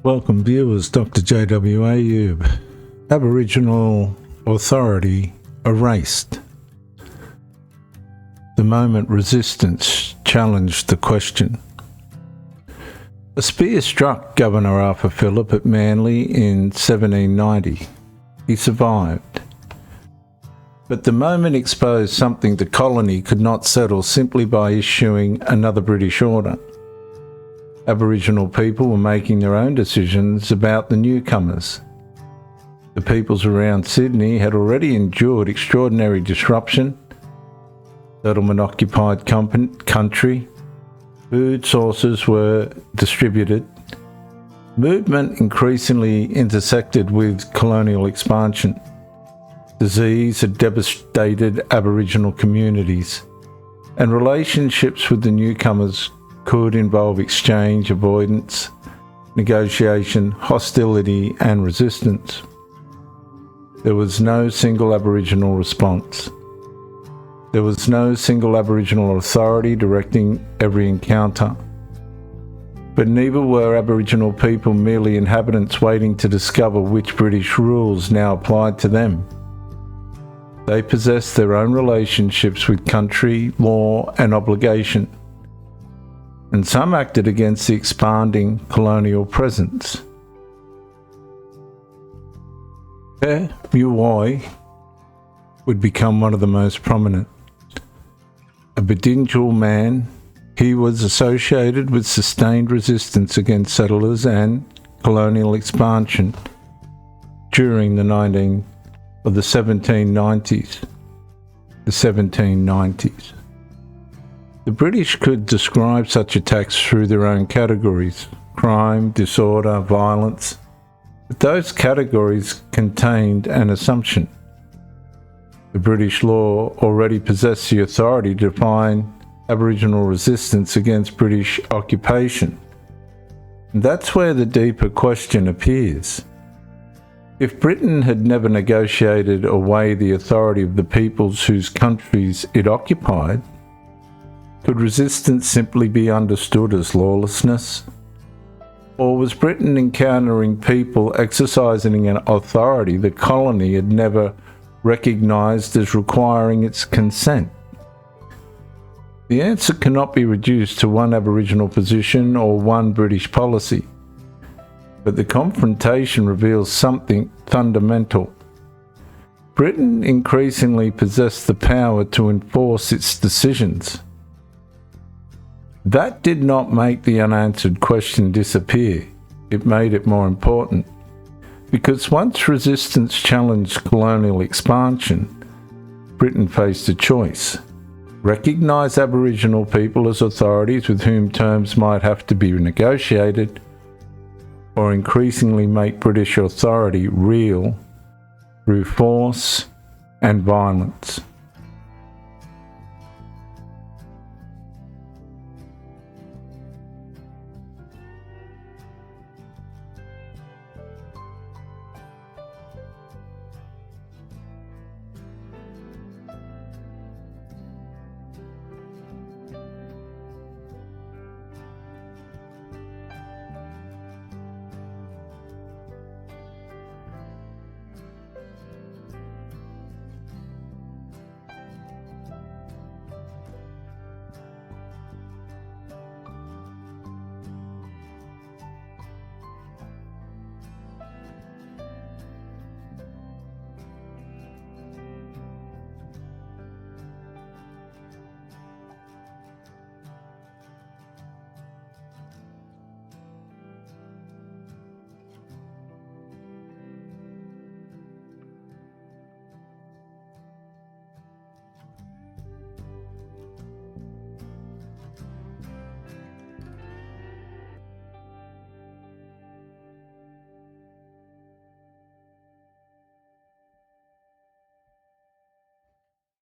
Welcome viewers, Dr. J.W. Ayub. Aboriginal authority erased. The moment resistance challenged the question. A spear struck Governor Arthur Phillip at Manly in 1790. He survived. But the moment exposed something the colony could not settle simply by issuing another British order. Aboriginal people were making their own decisions about the newcomers. The peoples around Sydney had already endured extraordinary disruption, settlement-occupied country, food sources were distributed, movement increasingly intersected with colonial expansion. Disease had devastated Aboriginal communities, and relationships with the newcomers could involve exchange, avoidance, negotiation, hostility, and resistance. There was no single Aboriginal response. There was no single Aboriginal authority directing every encounter. But neither were Aboriginal people merely inhabitants waiting to discover which British rules now applied to them. They possessed their own relationships with country, law, and obligation, and some acted against the expanding colonial presence. Pemulwuy would become one of the most prominent. A Bidjigal man, he was associated with sustained resistance against settlers and colonial expansion during the 1790s. The British could describe such attacks through their own categories: crime, disorder, violence. But those categories contained an assumption. The British law already possessed the authority to define Aboriginal resistance against British occupation. And that's where the deeper question appears. If Britain had never negotiated away the authority of the peoples whose countries it occupied, could resistance simply be understood as lawlessness? Or was Britain encountering people exercising an authority the colony had never recognised as requiring its consent? The answer cannot be reduced to one Aboriginal position or one British policy. But the confrontation reveals something fundamental. Britain increasingly possessed the power to enforce its decisions. That did not make the unanswered question disappear. It made it more important. Because once resistance challenged colonial expansion, Britain faced a choice: recognise Aboriginal people as authorities with whom terms might have to be negotiated, or increasingly make British authority real through force and violence.